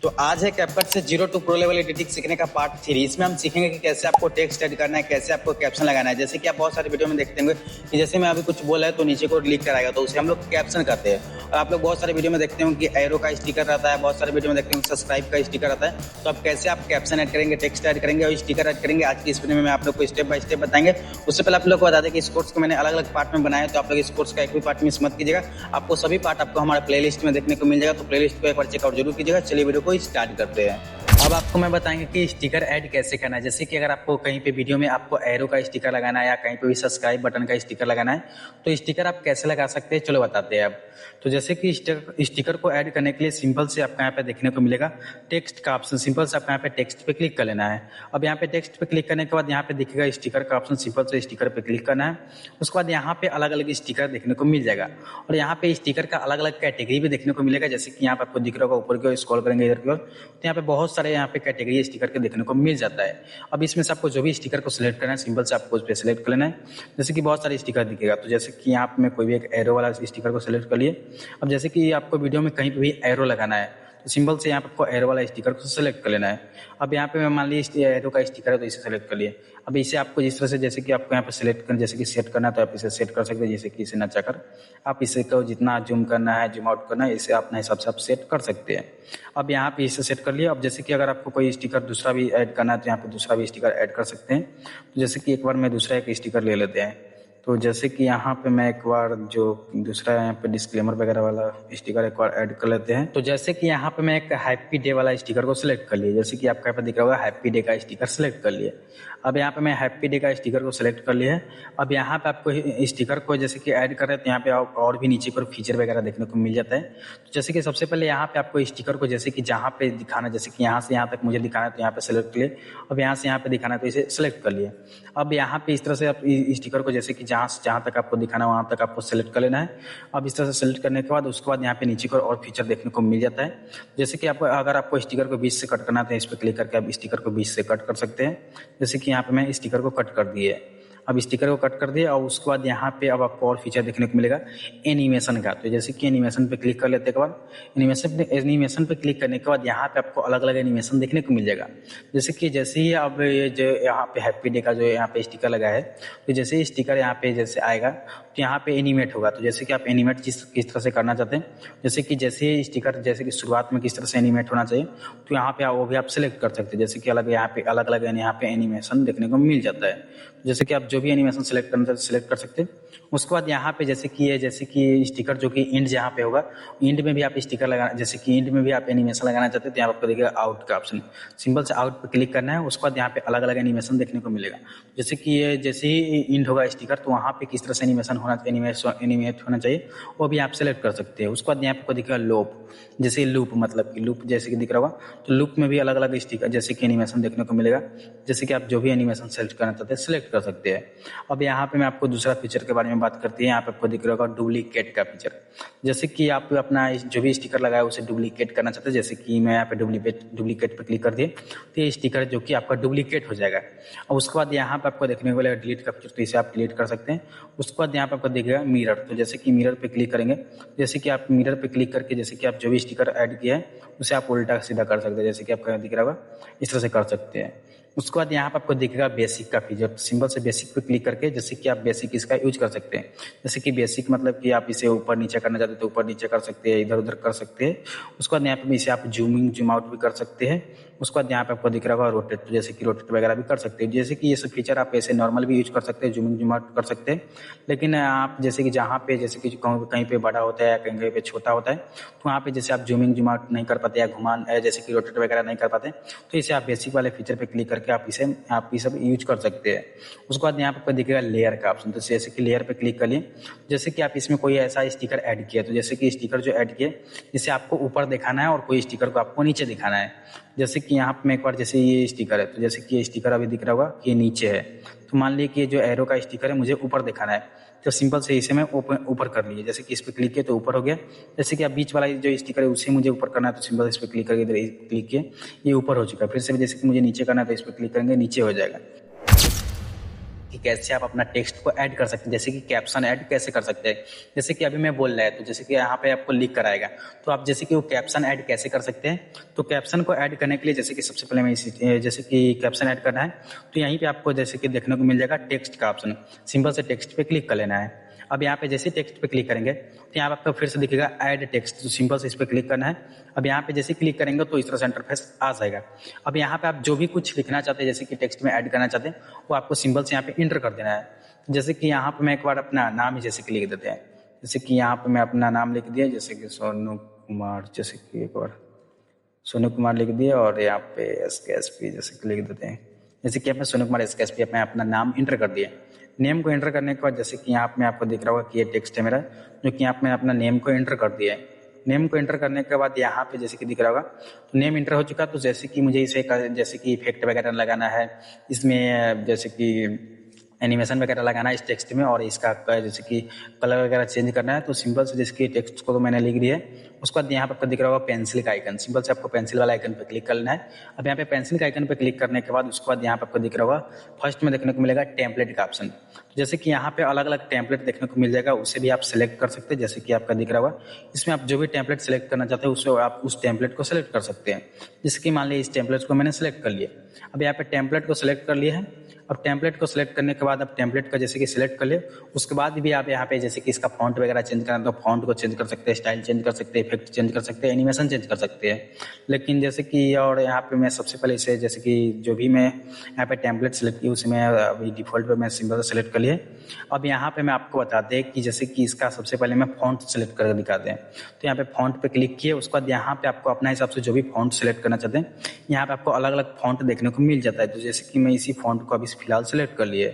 तो आज है कैपकट से 0 to प्रो लेवल एडिटिंग सीखने का पार्ट 3। इसमें हम सीखेंगे कि कैसे आपको टेक्स्ट ऐड करना है, कैसे आपको कैप्शन लगाना है। जैसे कि आप बहुत सारे वीडियो में देखते होंगे कि जैसे मैं अभी कुछ बोला है तो नीचे को लिख कर आएगा, तो उसे हम लोग कैप्शन कहते हैं। और आप लोग बहुत सारे वीडियो में देखते होंगे कि एरो का स्टिकर रहता है, बहुत सारे वीडियो में देखते होंगे सब्सक्राइब का स्टिकर रहता है। तो आप कैसे आप कैप्शन ऐड करेंगे, टेक्स्ट ऐड करेंगे और स्टिकर ऐड करेंगे, आज की इस वीडियो में मैं आप लोग को स्टेप बाय स्टेप बताएंगे। उससे पहले आप लोग को बता दें कि इस कोर्स को मैंने अलग अलग पार्ट में बनाया है, तो आप लोग इस कोर्स का एक भी पार्ट मिस मत कीजिएगा। आपको सभी पार्ट आपको हमारे प्लेलिस्ट में देखने को मिल जाएगा, तो प्लेलिस्ट को एक बार चेकआउट जरूर कीजिएगा। चलिए वीडियो को स्टार्ट करते हैं। अब आपको मैं बताएंगे कि स्टिकर ऐड कैसे करना है। जैसे कि अगर आपको कहीं पे वीडियो में आपको एरो का स्टिकर लगाना है या कहीं पे भी सब्सक्राइब बटन का स्टिकर लगाना है, तो स्टिकर आप कैसे लगा सकते हैं, चलो बताते हैं। अब तो जैसे कि स्टिकर को ऐड करने के लिए सिंपल से आपको यहाँ पे देखने को मिलेगा टेक्स्ट का ऑप्शन। सिंपल से आपको यहाँ पे टेक्स्ट पे क्लिक कर लेना है। अब यहाँ पे टेक्स्ट पे क्लिक करने के बाद यहाँ पे दिखेगा स्टिकर का ऑप्शन। सिंपल से स्टिकर पे क्लिक करना है। उसके बाद यहाँ पे अलग अलग स्टिकर देखने को मिल जाएगा और यहाँ पे स्टिकर का अलग अलग कैटेगरी भी देखने को मिलेगा। जैसे कि यहाँ पे आपको दिख रहा होगा, ऊपर की ओर स्क्रॉल करेंगे इधर की ओर, तो यहाँ पे बहुत सारे यहाँ पे कैटेगरी स्टिकर के देखने को मिल जाता है। अब इसमें से आपको जो भी स्टिकर को सिलेक्ट करना है, सिंपल से आपको उस पर सिलेक्ट कर लेना है। जैसे कि बहुत सारे स्टिकर दिखेगा, तो जैसे कि यहाँ पे मैं कोई भी एक एरो वाला स्टिकर को सिलेक्ट कर लिए। अब जैसे कि आपको वीडियो में कहीं पे भी एरो लगाना है, तो सिंपल से यहाँ पे आपको एरो वाला स्टिकर को सिलेक्ट कर लेना है। अब यहाँ पे मैं मान लीजिए एरो का स्टिकर है, तो इसे सेलेक्ट कर लिए। अब इसे आपको जिस तरह से, जैसे कि आपको यहाँ पे सिलेक्ट करना, जैसे कि सेट करना है, तो आप इसे सेट कर सकते हैं। जैसे कि इसे नचा कर आप इसे को जितना जूम करना है, जूम आउट करना है, इसे अपने हिसाब से आप सेट कर सकते हैं। अब यहाँ पे इसे सेट कर लिया। अब जैसे कि अगर आपको कोई स्टिकर दूसरा भी ऐड करना है, तो यहाँ पे दूसरा भी स्टिकर ऐड कर सकते हैं। तो जैसे कि एक बार मैं दूसरा एक स्टिकर ले लेते हैं। तो जैसे कि यहाँ पे मैं एक बार जो दूसरा यहाँ पे डिस्क्लेमर वगैरह वाला स्टिकर एक बार ऐड कर लेते हैं। तो जैसे कि यहाँ पे मैं एक हैप्पी डे वाला स्टिकर को सिलेक्ट कर लिया। जैसे कि आपको यहाँ पे दिख रहा होगा हैप्पी डे का स्टिकर सिलेक्ट कर लिए। अब यहाँ पे मैं हैप्पी डे का स्टिकर को सिलेक्ट कर लिया है। अब यहाँ पे आपको स्टिकर को जैसे कि ऐड कर रहे हैं, तो यहाँ पे और भी नीचे पर फीचर वगैरह देखने को मिल जाता है। तो जैसे कि सबसे पहले यहाँ पे आपको स्टिकर को जैसे कि जहाँ पे दिखाना, जैसे कि यहाँ से यहाँ तक मुझे दिखाना है, तो यहाँ पे सिलेक्ट कर लिए। अब यहाँ से यहाँ पे दिखाना है, तो इसे सिलेक्ट कर लिए। अब यहाँ पे इस तरह से आप स्टिकर को जैसे कि जहाँ तक आपको दिखाना है वहाँ तक आपको सेलेक्ट कर लेना है। अब इस तरह से सेलेक्ट करने के बाद उसके बाद यहाँ पे नीचे को और फीचर देखने को मिल जाता है। जैसे कि आपको अगर आपको स्टिकर को बीच से कट करना है, तो इस पर क्लिक करके आप स्टिकर को बीच से कट कर सकते हैं। जैसे कि यहाँ पे मैं स्टिकर को कट कर दिए। अब स्टिकर को कट कर दिए और उसके बाद यहाँ पे अब आपको और फीचर देखने को मिलेगा एनिमेशन का। तो जैसे कि एनिमेशन पे क्लिक कर लेते के बाद एनिमेशन पे क्लिक करने के बाद यहाँ पे आपको अलग अलग एनिमेशन देखने को मिल जाएगा। जैसे ही अब ये जो यहाँ पे हैप्पी डे का जो यहाँ पे स्टिकर लगा है, तो जैसे ही स्टिकर यहाँ पे जैसे आएगा तो यहाँ पे एनिमेट होगा। तो जैसे कि आप एनिमेट किस तरह से करना चाहते हैं, जैसे कि जैसे ही स्टिकर जैसे कि शुरुआत में किस तरह से एनिमेट होना चाहिए, तो यहाँ पे वो भी आप सिलेक्ट कर सकते हैं। जैसे कि यहाँ पे अलग अलग यहाँ पे एनिमेशन देखने को मिल जाता है। जैसे कि आप जो भी एनिमेशन सेलेक्ट करना चाहते सिलेक्ट कर सकते हैं। उसके बाद यहाँ पे जैसे कि स्टिकर जो कि इंड जहाँ पे होगा, इंड में भी आप स्टिकर लगाना, जैसे कि इंड में भी आप एनिमेशन लगाना चाहते हैं, तो यहाँ आपको देखिएगा आउट का ऑप्शन। सिंपल से आउट पे क्लिक करना है। उसके बाद यहाँ पे अलग अलग एनिमेशन देखने को मिलेगा। जैसे ही इंड होगा स्टिकर, तो वहाँ पे किस तरह से एनिमेट होना चाहिए वो भी आप सेलेक्ट कर सकते हैं। उसके बाद यहाँ पे आपको दिखेगा लूप, जैसे लूप मतलब कि लूप जैसे कि दिख रहा होगा, तो लूप में भी अलग अलग स्टिकर जैसे कि एनिमेशन देखने को मिलेगा। जैसे कि आप जो भी एनिमेशन सेलेक्ट करना चाहते हैं सिलेक्ट कर सकते हैं। अब यहाँ पे मैं आपको दूसरा फीचर के बारे में बात करती है। यहाँ पे आपको दिख रहा होगा डुप्लीकेट का फीचर। जैसे कि आप अपना जो भी स्टिकर लगाया उसे डुप्लीकेट करना चाहते हैं, जैसे कि मैं यहाँ पे डुप्लीकेट पे क्लिक कर दिए, तो ये स्टिकर जो कि आपका डुप्लीकेट हो जाएगा। और उसके बाद यहाँ पे आपको देखने को मिलेगा डिलीट का फीचर, तो इसे आप डिलीट कर सकते हैं। उसके बाद यहाँ पे आपको दिखेगा मिरर। तो जैसे कि मिरर पे क्लिक करेंगे, जैसे कि आप मिरर पे क्लिक करके जैसे कि आप जो भी स्टिकर ऐड किया है उसे आप उल्टा सीधा कर सकते हैं। जैसे कि आपको दिख रहा होगा, इस तरह से कर सकते हैं। उसके बाद यहाँ पे आपको दिखेगा बेसिक का फीचर। सिंपल से बेसिक पे क्लिक करके जैसे कि आप बेसिक इसका यूज कर सकते हैं। जैसे कि बेसिक मतलब कि आप इसे ऊपर नीचे करना चाहते हैं तो ऊपर नीचे कर सकते हैं, इधर उधर कर सकते हैं। उसके बाद यहाँ पे इसे आप जूमिंग जूम आउट भी कर सकते हैं। उसके बाद यहाँ पे आपको दिख रहा होगा रोटेट, तो जैसे कि रोटेट वगैरह भी कर सकते हैं। जैसे कि ये सब फीचर आप ऐसे नॉर्मल भी यूज कर सकते हैं, जूमिंग जूम आउट कर सकते हैं। लेकिन आप जैसे कि जहाँ पे जैसे कि कहीं पे बड़ा होता है या कहीं पे छोटा होता है, तो वहाँ पे जैसे आप जूमिंग जूम आउट नहीं कर पाते या घुमान जैसे कि रोटेट वगैरह नहीं कर पाते, तो इसे आप बेसिक वाले फीचर पे क्लिक करके आप ये सब यूज कर सकते हैं। उसके बाद यहाँ पे आपको दिखेगा लेयर का ऑप्शन। तो जैसे कि लेयर पे क्लिक कर लिए, जैसे कि आप इसमें कोई ऐसा स्टिकर ऐड किया, तो जैसे कि स्टिकर जो ऐड किए जिसे आपको ऊपर दिखाना है और कोई स्टिकर को आपको नीचे दिखाना है। जैसे कि यहाँ पे मैं एक बार जैसे ये स्टिकर है, तो जैसे कि ये स्टिकर अभी दिख रहा होगा कि ये नीचे है, तो मान लीजिए कि ये जो एरो का स्टिकर है मुझे ऊपर दिखाना है, तो सिंपल से इसे मैं ऊपर कर लीजिए। जैसे कि इस पर क्लिक किए तो ऊपर हो गया। जैसे कि आप बीच वाला जो स्टिकर है उसे मुझे ऊपर करना है, तो सिंपल इस पर क्लिक करके इधर क्लिक किए, ये ऊपर हो चुका है। फिर से जैसे कि मुझे नीचे करना है तो इस पर क्लिक करेंगे, नीचे हो जाएगा। कि कैसे आप अपना टेक्स्ट को ऐड कर सकते हैं, जैसे कि कैप्शन ऐड कैसे कर सकते हैं। जैसे कि अभी मैं बोल रहा है तो जैसे कि यहाँ पे आपको लिख कर आएगा, तो आप जैसे कि वो कैप्शन ऐड कैसे कर सकते हैं। तो कैप्शन को ऐड करने के लिए जैसे कि सबसे पहले मैं जैसे कि कैप्शन ऐड करना है तो यहीं पे आपको जैसे कि देखने को मिल जाएगा टेक्स्ट का ऑप्शन, सिंपल से टेक्स्ट पे क्लिक कर लेना है। अब यहाँ पे जैसे टेक्स्ट पे क्लिक करेंगे तो यहाँ पे आपको फिर से दिखेगा ऐड टेक्स्ट, तो सिंपल से इस पर क्लिक करना है। अब यहाँ पे जैसे क्लिक करेंगे तो इस तरह से इंटरफेस आ जाएगा। अब यहाँ पे आप जो भी कुछ लिखना चाहते हैं, जैसे कि टेक्स्ट में ऐड करना चाहते हैं, वो आपको सिंपल से यहाँ पे इंटर कर देना है। जैसे कि यहाँ पे मैं एक बार अपना नाम ही जैसे कि लिख देते हैं, जैसे कि यहाँ पे मैं अपना नाम लिख दिया, जैसे कि सोनू कुमार, जैसे कि एक बार सोनू कुमार लिख दिया और यहाँ पे SKSP जैसे कि लिख देते हैं। जैसे कि आपने सोनू कुमार SKSP अपने अपना नाम इंटर कर दिया। नेम को एंटर करने के बाद जैसे कि यहाँ पे आपको दिख रहा होगा कि ये टेक्स्ट है मेरा, जो कि यहाँ पे मैं अपना नेम को एंटर कर दिया है। नेम को एंटर करने के बाद यहाँ पे जैसे कि दिख रहा होगा तो नेम इंटर हो चुका। तो जैसे कि मुझे इसे जैसे कि इफेक्ट वगैरह लगाना है, इसमें जैसे कि एनिमेशन वगैरह लगाना है इस टेक्स्ट में, और इसका जैसे कि कलर वगैरह चेंज करना है, तो सिंपल से जैसे कि टेक्स्ट को तो मैंने लिख दिया है। उसके बाद यहाँ पर आपको दिख रहा होगा पेंसिल का आइकन, सिंपल से आपको पेंसिल वाला आइकन पर क्लिक करना है। अब यहाँ पे पेंसिल का आइकन पर क्लिक करने के बाद उसके बाद यहाँ पर आपको दिख रहा होगा फर्स्ट में देखने को मिलेगा टेम्पलेट का ऑप्शन। जैसे कि यहाँ पे अलग अलग टेम्पलेट देखने को मिल जाएगा, उसे भी आप सिलेक्ट कर सकते हैं। जैसे कि आपका दिख रहा होगा इसमें आप जो भी टेम्पलेट सेलेक्ट करना चाहते हैं उससे आप उस टेम्पलेट को सिलेक्ट कर सकते हैं। जैसे कि मान लीजिए इस टेम्पलेट को मैंने सेलेक्ट कर लिया। अब यहाँ पे टेम्पलेट को सिलेक्ट कर लिया है। अब टेम्पलेट को सिलेक्ट करने के बाद अब टेम्पलेट का जैसे कि सिलेक्ट कर ले, उसके बाद भी आप यहाँ पे जैसे कि इसका फॉन्ट वगैरह चेंज करना तो फॉन्ट को चेंज कर सकते हैं, स्टाइल चेंज कर सकते हैं, इफेक्ट चेंज कर सकते हैं, एनिमेशन चेंज कर सकते हैं। लेकिन जैसे कि और यहाँ पे मैं सबसे पहले इसे जैसे कि जो भी मैं यहाँ पे टेम्पलेट सेलेक्ट की उसे मैं अभी डिफॉल्ट पे मैं सिंपल से सेलेक्ट कर लिए। अब यहाँ पे मैं आपको बता दें कि जैसे कि इसका सबसे पहले मैं फॉन्ट सेलेक्ट करके दिखाते हैं। तो यहाँ पे फॉन्ट पे क्लिक किए, उसके बाद यहाँ पे आपको अपना हिसाब से जो भी फॉन्ट सेलेक्ट करना चाहते हैं यहाँ पे आपको अलग अलग फॉन्ट देखने को मिल जाता है। तो जैसे कि मैं इसी फॉन्ट को अभी फिलहाल सेलेक्ट कर लिए,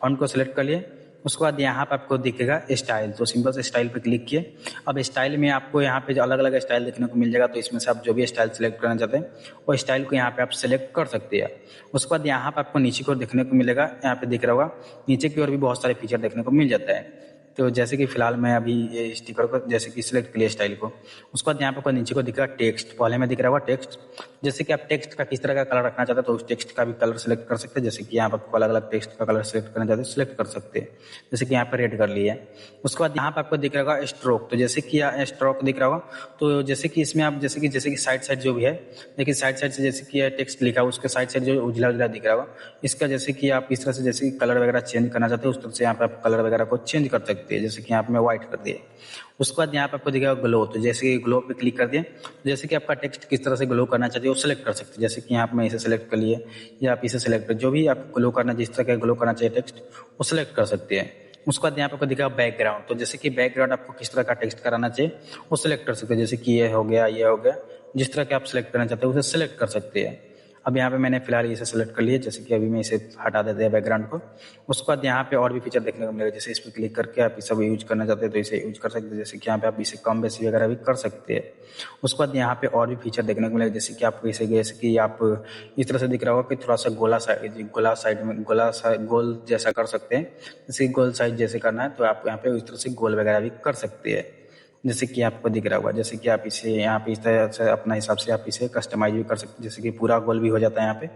फॉन्ट को सेलेक्ट कर लिए। उसके बाद यहाँ पे आपको दिखेगा स्टाइल, तो सिंपल से स्टाइल पे क्लिक किए। अब स्टाइल में आपको यहाँ पे अलग अलग स्टाइल देखने को मिल जाएगा, तो इसमें से आप जो भी स्टाइल सेलेक्ट करना चाहते हैं वो स्टाइल को यहाँ पे आप सेलेक्ट कर सकते हैं। उसके बाद यहाँ पे आपको नीचे की ओर देखने को मिलेगा, यहाँ पे दिख रहा होगा नीचे की ओर भी बहुत सारे फीचर देखने को मिल जाता है। तो जैसे कि फिलहाल मैं अभी ये स्टिकर को जैसे कि सिलेक्ट कर लिया स्टाइल को। उसके बाद यहाँ पे नीचे को दिख रहा है टेक्स्ट, पहले में दिख रहा होगा टेक्स्ट। जैसे कि आप टेक्स्ट का किस तरह का कलर रखना चाहते हैं तो उस टेक्स्ट का भी कलर सेलेक्ट कर सकते हैं। जैसे कि यहाँ पर आपको अलग अलग टेक्स्ट का कलर सेलेक्ट करना चाहते हैं सिलेक्ट कर सकते हैं। जैसे कि यहाँ पर रेड कर लिया है। उसके बाद यहाँ पर आपको दिख रहा होगा स्ट्रोक, तो जैसे कि स्ट्रोक दिख रहा होगा तो जैसे कि इसमें आप जैसे कि साइड जो भी है, देखिए साइड से जैसे कि टेक्स्ट लिखा है उसके साइड जो उजला उजला दिख रहा होगा, इसका जैसे कि आप इस तरह से जैसे कि कलर वगैरह चेंज करना चाहते हैं उस तरह से यहाँ पे आप कलर वगैरह को चेंज कर सकते हैं। जैसे कि यहाँ पे मैं व्हाइट कर दिए। उसके बाद यहाँ पे आपको दिखेगा ग्लो, तो जैसे कि ग्लो पे क्लिक कर दिए, जैसे कि आपका टेक्स्ट किस तरह से ग्लो करना चाहते हो वो सिलेक्ट कर सकते हैं। जैसे कि यहाँ पे मैं इसे सिलेक्ट कर लिए या आप इसे सिलेक्ट कर, जो भी आप ग्लो करना जिस तरह का ग्लो करना चाहिए टेक्स्ट वो सिलेक्ट कर सकते हैं। उसके बाद यहाँ पे आपको दिखेगा बैकग्राउंड, तो जैसे कि बैकग्राउंड आपको किस तरह का टेक्स्ट कराना चाहिए वो सिलेक्ट कर सकते हैं। जैसे कि ये हो गया, जिस तरह के आप सिलेक्ट करना चाहते हैं उसे सिलेक्ट कर सकते हैं। अब यहाँ पे मैंने फिलहाल इसे सेलेक्ट कर लिया, जैसे कि अभी मैं इसे हटा देते हैं बैकग्राउंड को। उसके बाद यहाँ पे और भी फीचर देखने को मिलेगा, जैसे इस पर क्लिक करके आप इसे यूज करना चाहते हैं तो इसे यूज कर सकते हैं। जैसे कि यहाँ पे आप इसे कम बेसी वगैरह भी कर सकते हैं। उसके बाद यहाँ पे और भी फीचर देखने को मिलेगा, जैसे कि आपको इसे जैसे कि आप इस तरह से दिख रहा होगा कि थोड़ा सा गोल जैसा कर सकते हैं। जैसे गोल साइज जैसे करना है तो आप यहाँ पे इस तरह से गोल वगैरह भी कर सकते हैं। जैसे कि आपको दिख रहा होगा, जैसे कि आप इसे यहाँ पे इस तरह से अपना हिसाब से आप इसे कस्टमाइज भी कर सकते हैं। जैसे कि पूरा गोल भी हो जाता है यहाँ पे,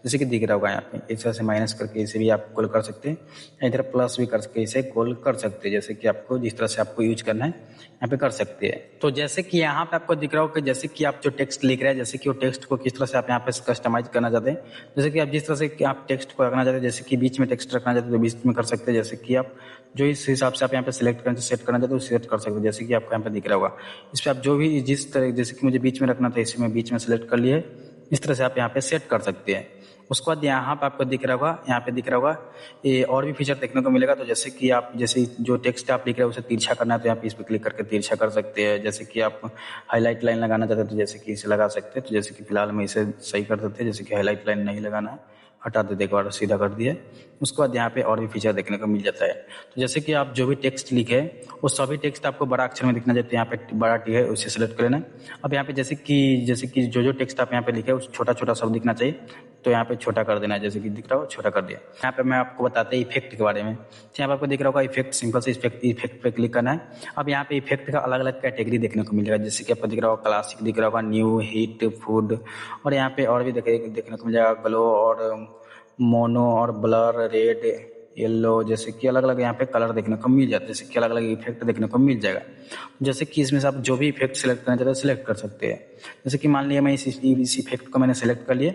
जैसे कि दिख रहा होगा यहाँ पे इस तरह से माइनस करके इसे भी आप गोल कर सकते हैं। इधर प्लस भी करके इसे गोल कर सकते हैं। जैसे कि आपको जिस तरह से आपको यूज करना है यहाँ पे कर सकते हैं। तो जैसे कि यहाँ पे आपको दिख रहा होगा कि जैसे कि आप जो टेक्स्ट लिख रहे हैं, जैसे कि वो टेक्स्ट को किस तरह से आप यहाँ पे कस्टमाइज करना चाहते हैं। जैसे कि आप जिस तरह से कि आप टेक्स्ट को रखना चाहते हैं, जैसे कि बीच में टेक्स्ट रखना चाहते हैं तो बीच में कर सकते हैं। जैसे कि आप जो इस हिसाब से आप यहाँ पे सेलेक्ट करना सेट करना चाहते हैं सेट कर सकते हैं। जैसे कि आपको यहाँ पे दिख रहा होगा इस पर आप जो भी जिस तरह, जैसे कि मुझे बीच में रखना था इसे मैं बीच में सेलेक्ट कर लिए, इस तरह से आप यहाँ पे सेट कर सकते हैं। उसके बाद यहाँ पे आपको दिख रहा होगा, यहाँ पे दिख रहा होगा ये और भी फीचर देखने को मिलेगा। तो जैसे कि आप जैसे जो टेक्स्ट आप लिख रहे हैं उसे तिरछा करना है तो यहाँ पे इस पर क्लिक करके तिरछा कर सकते हैं। जैसे कि आप हाईलाइट लाइन लगाना चाहते हैं तो जैसे कि इसे लगा सकते हैं। तो जैसे कि फिलहाल मैं इसे सही कर देते हैं, जैसे कि हाईलाइट लाइन नहीं लगाना है, हटा देते एक बार सीधा कर दिए। उसके बाद यहाँ पे और भी फीचर देखने को मिल जाता है। तो जैसे कि आप जो भी टेक्स्ट लिखे वो सभी टेक्स्ट आपको बड़ा अक्षर में दिखना चाहिए, तो यहाँ पे बड़ा टी है उसे सेलेक्ट कर लेना है। अब यहाँ पे जैसे कि जो टेक्स्ट आप यहाँ पे लिखे उस छोटा छोटा सब दिखना चाहिए, तो यहाँ पे छोटा कर देना है। जैसे कि दिख रहा हो छोटा कर दिया। यहाँ पे मैं आपको बताते हैं इफेक्ट के बारे में। तो यहाँ पे आपको दिख रहा होगा इफेक्ट, सिंपल से इफेक्ट पे क्लिक करना है। अब यहाँ पे इफेक्ट का अलग अलग कैटेगरी देखने को मिलेगा। जैसे कि आपको दिख रहा होगा क्लासिक, दिख रहा होगा न्यू, हिट, फूड, और यहाँ पे और भी देखने को मिल जाएगा ग्लो और मोनो और ब्लर, रेड, येलो, जैसे कि अलग अलग यहाँ पे कलर देखने को मिल जाते हैं, जैसे कि अलग अलग इफेक्ट देखने को मिल जाएगा। जैसे कि इसमें से आप जो भी इफेक्ट सेलेक्ट करना चाहते हैं सेलेक्ट कर सकते हैं। जैसे कि मान लिया मैं इस इफेक्ट को मैंने सेलेक्ट कर लिया।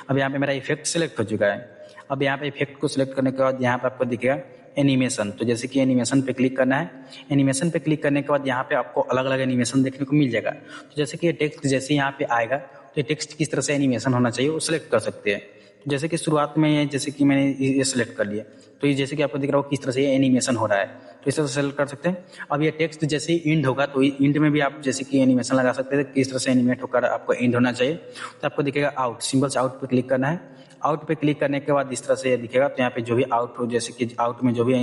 अब यहाँ पे मेरा इफेक्ट सेलेक्ट हो चुका है। अब यहाँ पे इफेक्ट को सिलेक्ट करने के बाद यहाँ पे आपको दिखेगा एनिमेशन। तो जैसे कि एनिमेशन पे क्लिक करना है। एनिमेशन पे क्लिक करने के बाद यहाँ पे आपको अलग अलग एनिमेशन देखने को मिल जाएगा। तो जैसे कि ये टेक्स्ट जैसे यहाँ पे आएगा तो ये टेक्स्ट किस तरह से एनिमेशन होना चाहिए वो सिलेक्ट कर सकते हैं। तो जैसे कि शुरुआत में जैसे कि मैंने ये सिलेक्ट कर लिया, तो ये जैसे कि आपको दिख रहा हो किस तरह से ये एनिमेशन हो रहा है, तो इस तरह से सेलेक्ट कर सकते हैं। अब ये टेक्स्ट जैसे ही इंड होगा तो इंड में भी आप जैसे कि एनिमेशन लगा सकते हैं, किस तरह से एनिमेट होकर आपको इंड होना चाहिए। तो आपको दिखेगा आउट, सिंबल से आउट पे क्लिक करना है। आउट पे क्लिक करने के बाद इस तरह से ये दिखेगा। तो यहाँ पे जो भी आउट हो, जैसे कि आउट में जो भी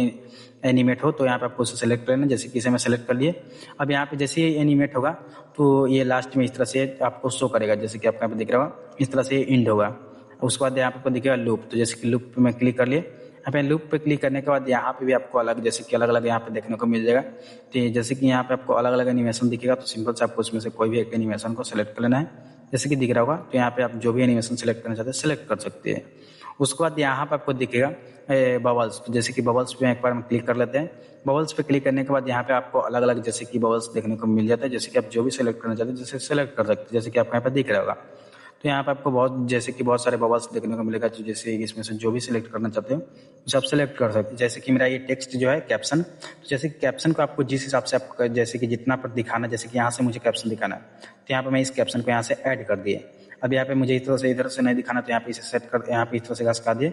एनिमेट हो तो यहाँ पे आपको उसे सेलेक्ट करना है। जैसे कि इसे मैं सेलेक्ट कर लिए। अब यहाँ पे जैसे ही एनिमेट होगा तो ये लास्ट में इस तरह से आपको शो करेगा, जैसे कि आपको यहाँ पे दिख रहा होगा इस तरह से इंड होगा। उसके बाद यहाँ पे आपको दिखेगा लूप। तो जैसे कि लूप पे मैं क्लिक कर लिए। यहाँ पे लूप पे क्लिक करने के बाद यहाँ पे भी आपको अलग जैसे कि अलग अलग यहाँ पे देखने को मिल जाएगा। तो जैसे कि यहाँ पे आपको अलग अलग एनिमेशन दिखेगा, तो सिंपल से आपको उसमें से कोई भी एक एनिमेशन को सेलेक्ट कर लेना है। जैसे कि दिख रहा होगा तो यहाँ पे आप जो भी एनिमेशन सेलेक्ट करना चाहते हैं सेलेक्ट कर सकते हैं। उसके बाद यहाँ पे आपको दिखेगा बबल्स। तो जैसे कि बबल्स पे एक बार हम क्लिक कर लेते हैं। बबल्स पे क्लिक करने के बाद यहाँ पे आपको अलग अलग जैसे कि बबल्स देखने को मिल जाता है। जैसे कि आप जो भी सेलेक्ट करना चाहते हैं जैसे सेलेक्ट कर सकते हैं। जैसे कि आपको यहाँ पे दिख रहा होगा तो यहाँ पे आपको बहुत जैसे कि बहुत सारे बबल्स देखने को मिलेगा। तो जैसे इसमें से जो भी सिलेक्ट करना चाहते हैं उसे आप सेलेक्ट कर सकते हैं। जैसे कि मेरा ये टेक्स्ट जो है कैप्शन, तो जैसे कि कैप्शन को आपको जिस हिसाब से आपको जैसे कि जितना पर दिखाना, जैसे कि यहाँ से मुझे कैप्शन दिखाना है तो यहाँ पे मैं इस कैप्शन को यहाँ से ऐड कर दिए। अब यहाँ पे मुझे इस तरह से इधर से नहीं दिखाना तो यहाँ पे इसे सेट कर, यहाँ पे इस तरह से घसका दिए।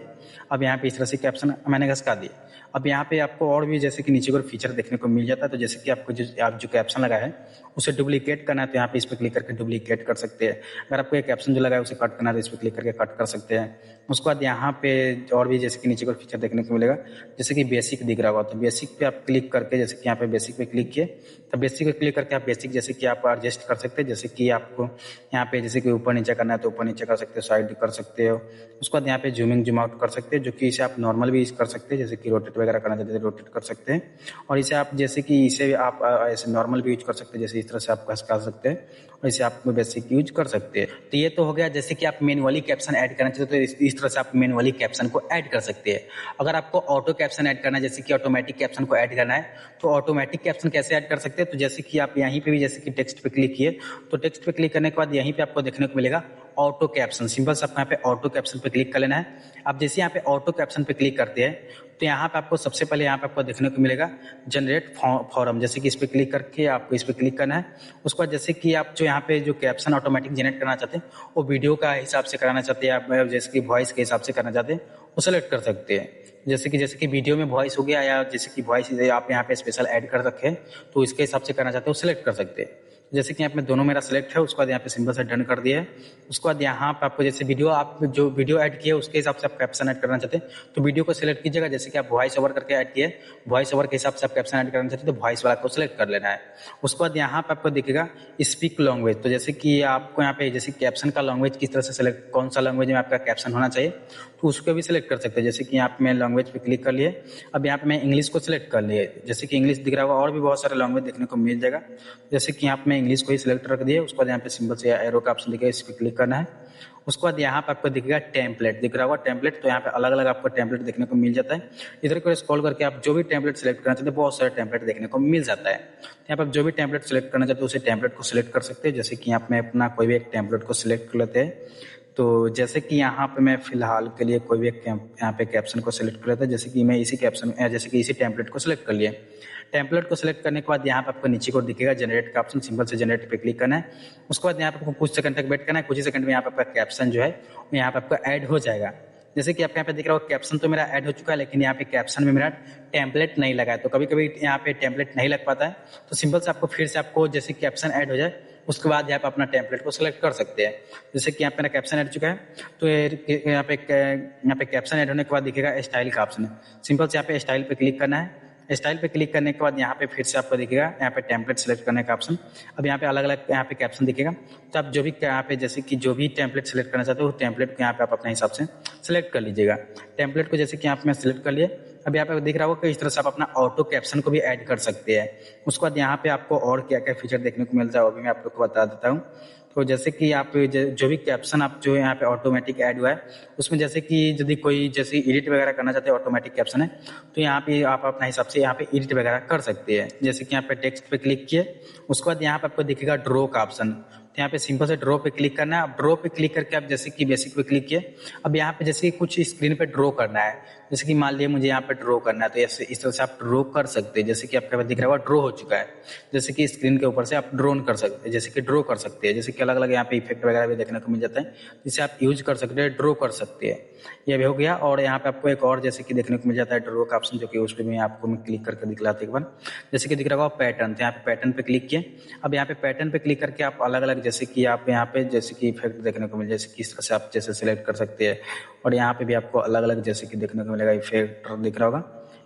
अब यहाँ पे इस तरह से कैप्शन मैंने घसका दिए। अब यहाँ पे आपको और भी जैसे कि नीचे को फीचर देखने को मिल जाता है। तो जैसे कि आपको आप जो कैप्शन लगा है उसे डुप्लीकेट करना है तो यहाँ पे इस पर क्लिक करके डुप्लीकेट कर सकते हैं। अगर आपको एक कैप्शन जो लगा है उसे कट करना है तो इस पर क्लिक करके कट कर सकते हैं। उसके बाद यहाँ पे और भी जैसे कि नीचे को फीचर देखने को मिलेगा, जैसे कि बेसिक दिख रहा होगा तो बेसिक पे आप क्लिक करके जैसे कि यहाँ पे बेसिक पे क्लिक किए तो बेसिक पे क्लिक करके आप बेसिक जैसे कि आप एडजस्ट कर सकते हैं। जैसे कि आपको यहाँ पे जैसे कि ऊपर नीचे करना है तो ऊपर नीचे कर सकते हो, साइड कर सकते हो। उसके बाद यहाँ पे जूमिंग जूम आउट कर सकते हैं, जो कि इसे आप नॉर्मल भी कर सकते हैं। जैसे कि रोटेट वगैरह करना चाहते हैं रोटेट कर सकते हैं। और इसे आप जैसे कि इसे आप ऐसे नॉर्मल भी यूज कर सकते हैं, जैसे इस तरह से आप खसका सकते हैं और इसे आप बेसिक यूज कर सकते हैं। तो ये तो हो गया जैसे कि आप मैनुअली कैप्शन ऐड करना चाहते हो तो इस तरह से आप मैनुअली कैप्शन को ऐड कर सकते हैं। अगर आपको ऑटो कैप्शन ऐड करना है, जैसे कि ऑटोमेटिक कैप्शन को ऐड करना है, तो ऑटोमेटिक कैप्शन कैसे ऐड कर सकते हैं। तो जैसे कि आप यहीं पे भी जैसे कि टेक्स्ट पे क्लिक किए तो टेक्स्ट पे क्लिक करने के बाद यहीं पे आपको देखने को मिलेगा ऑटो कैप्शन। सिंपल से आपको यहाँ पे ऑटो कैप्शन पे क्लिक कर लेना है। आप जैसे यहाँ पे ऑटो कैप्शन पे क्लिक करते हैं तो यहाँ पे आपको सबसे पहले यहाँ पे आपको देखने को मिलेगा जनरेट फॉर्म। जैसे कि इस पे क्लिक करके आपको इस पे क्लिक करना है। उसके बाद जैसे कि आप जो यहाँ पे जो कैप्शन ऑटोमेटिक जनरेट करना चाहते हैं वो वीडियो का हिसाब से कराना चाहते हैं आप, जैसे कि वॉइस के हिसाब से करना चाहते हैं वो सेलेक्ट कर सकते हैं। जैसे कि वीडियो में वॉइस हो गया या जैसे कि वॉइस आप यहाँ पे स्पेशल ऐड कर रखे तो इसके हिसाब से करना चाहते हैं वो सिलेक्ट कर सकते हैं। जैसे कि यहाँ पे दोनों मेरा सिलेक्ट है। उसके बाद यहाँ पे सिंबल से डन कर दिया है। उसके बाद यहाँ पे आपको जैसे वीडियो आप जो वीडियो ऐड किए उसके हिसाब से आप कैप्शन ऐड करना चाहते हैं तो वीडियो को सिलेक्ट कीजिएगा। जैसे कि आप वॉइस ओवर करके ऐड किए, वॉइस ओवर के हिसाब से आप कैप्शन ऐड करना चाहते हैं तो वॉइस वाला को सिलेक्ट कर लेना है। उसके बाद यहाँ पे आपको दिखेगा स्पीक लैंग्वेज। तो जैसे कि आपको यहाँ पे जैसे कैप्शन का लैंग्वेज किस तरह से सिलेक्ट, कौन सा लैंग्वेज में आपका कैप्शन होना चाहिए तो उसको भी सिलेक्ट कर सकते हैं। जैसे कि यहाँ पे मैं लैंग्वेज पे क्लिक कर लिए। अब यहाँ पे मैं इंग्लिश को सिलेक्ट कर लिए। जैसे कि इंग्लिश दिख रहा होगा, और भी बहुत सारे लैंग्वेज देखने को मिल जाएगा। जैसे कि यहाँ पे मैं इंग्लिश को ही सिलेक्ट रख दिए। उसके बाद यहाँ पे सिंबल से एरो का ऑप्शन दिखेगा, इस पर क्लिक करना है। उसके बाद यहाँ पे आपको दिखेगा टेम्पलेट दिख रहा होगा टेम्पलेट। तो यहाँ पे अलग अलग आपको टेम्पलेट देखने को मिल जाता है। इधर को स्क्रॉल करके आप जो भी टेम्पलेट सेलेक्ट करना चाहते हैं बहुत सारे टेम्पलेट देखने को मिल जाता है। यहाँ पे आप जो भी टेम्पलेट सेलेक्ट करना चाहते हैं उसे टेम्पलेट को सिलेक्ट कर सकते हैं। जैसे कि यहाँ पे मैं अपना कोई भी एक टेम्पलेट को सिलेक्ट कर लेते हैं। तो जैसे कि यहाँ पे मैं फिलहाल के लिए कोई भी एक यहाँ पे कैप्शन को सिलेक्ट कर लेता है। जैसे कि मैं इसी कैप्शन जैसे कि इसी टेम्पलेट को सिलेक्ट कर लिए। टेम्पलेट को सिलेक्ट करने के बाद यहाँ पे आपको नीचे को दिखेगा जनरेट का ऑप्शन, सिंपल से जनरेट पे क्लिक करना है। उसके बाद यहाँ पे आपको कुछ सेकंड तक वेट करना है। कुछ ही सेकंड में यहाँ पे आपका कैप्शन जो है यहाँ पे आपका ऐड हो जाएगा। जैसे कि आपको यहाँ पे दिख रहा हो कैप्शन तो मेरा ऐड हो चुका है, लेकिन यहाँ पे कैप्शन में मेरा टेम्पलेट नहीं लगा है। तो कभी कभी यहाँ पे टेम्पलेट नहीं लग पाता है तो सिंपल से आपको फिर से आपको जैसे कैप्शन ऐड हो जाए उसके बाद यहाँ पे अपना टेम्पलेट को सिलेक्ट कर सकते हैं। जैसे कि यहाँ पे मेरा कैप्शन ऐड चुका है तो यहाँ पे कैप्शन ऐड होने के बाद दिखेगा स्टाइल का ऑप्शन है। सिंपल से यहाँ पे स्टाइल पे क्लिक करना है। स्टाइल पे क्लिक करने के बाद यहाँ पे फिर से आपको दिखेगा यहाँ पे टेम्पलेट सेलेक्ट करने का ऑप्शन। अब यहाँ पे अलग अलग यहाँ पे कैप्शन दिखेगा तो आप जो भी यहाँ पे जैसे कि जो भी टेम्पलेट सेलेक्ट करना चाहते हो टेम्पलेट को यहाँ पे आप अपने हिसाब से सेलेक्ट कर लीजिएगा। टेम्पलेट को जैसे कि यहाँ पे मैं सिलेक्ट कर लिए। अब यहाँ पे दिख रहा होगा कि इस तरह से आप अपना ऑटो कैप्शन को भी ऐड कर सकते हैं। उसके बाद यहाँ पे आपको और क्या क्या फीचर देखने को मिलता है वो भी मैं आप लोग को बता देता हूँ। तो जैसे कि आप जो भी कैप्शन आप जो यहाँ पे ऑटोमेटिक ऐड हुआ है उसमें जैसे कि यदि कोई जैसे एडिट वगैरह करना चाहते हैं, ऑटोमेटिक कैप्शन है तो यहाँ पे आप अपना हिसाब से यहाँ पे एडिट वगैरह कर सकते हैं। जैसे कि यहाँ पे टेक्स्ट पे क्लिक किए, उसके बाद यहाँ पे आपको दिखेगा ड्रॉ का ऑप्शन, तो यहाँ पे सिंपल से ड्रॉ पे क्लिक करना है। अब ड्रॉ पे क्लिक करके आप जैसे कि बेसिक पे क्लिक किए, अब यहाँ पे जैसे कुछ स्क्रीन पे ड्रॉ करना है, जैसे कि मान लिया मुझे यहाँ पे ड्रॉ करना है तो ऐसे इस तरह से आप ड्रॉ कर सकते हैं। जैसे कि आपके पास दिख रहा होगा ड्रॉ हो चुका है, जैसे कि स्क्रीन के ऊपर से आप ड्रोन कर सकते हैं, जैसे कि ड्रॉ कर सकते हैं। जैसे कि अलग अलग यहाँ पे इफेक्ट वगैरह भी देखने को मिल जाता है, जिसे आप यूज कर सकते हैं, ड्रॉ कर सकते हैं। यह भी हो गया। और यहाँ पे आपको एक और जैसे कि देखने को मिल जाता है ड्रॉ का ऑप्शन, जो कि उस पर मैं आपको मैं क्लिक करके दिखलाता एक बार। जैसे कि दिख रहा होगा पैटर्न, तो यहाँ पे पैटर्न पे क्लिक किए। अब यहाँ पे पैटर्न पे क्लिक करके आप अलग अलग जैसे कि आप यहाँ पे जैसे कि इफेक्ट देखने को मिल जाए, जैसे किस तरह से आप जैसे सिलेक्ट कर सकते हैं। और यहाँ पे भी आपको अलग अलग जैसे कि देखने को मिलेगा इफेक्ट दिख रहा होगा।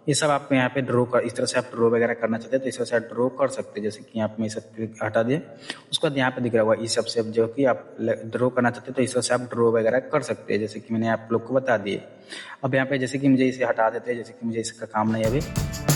ये सब आप यहाँ पे ड्रॉ कर, इस तरह से आप ड्रॉ वगैरह करना चाहते हैं तो इस तरह से आप ड्रॉ कर सकते हैं। जैसे कि यहाँ पे मैं सब हटा दिए, उसके बाद यहाँ पे दिख रहा होगा इस सब से जो कि आप ड्रॉ करना चाहते हैं तो इस तरह से आप ड्रॉ वगैरह कर सकते हैं, जैसे कि मैंने आप लोग को बता दिए। अब यहाँ पे जैसे कि मुझे इसे हटा देते हैं, जैसे कि मुझे इसका काम नहीं है अभी।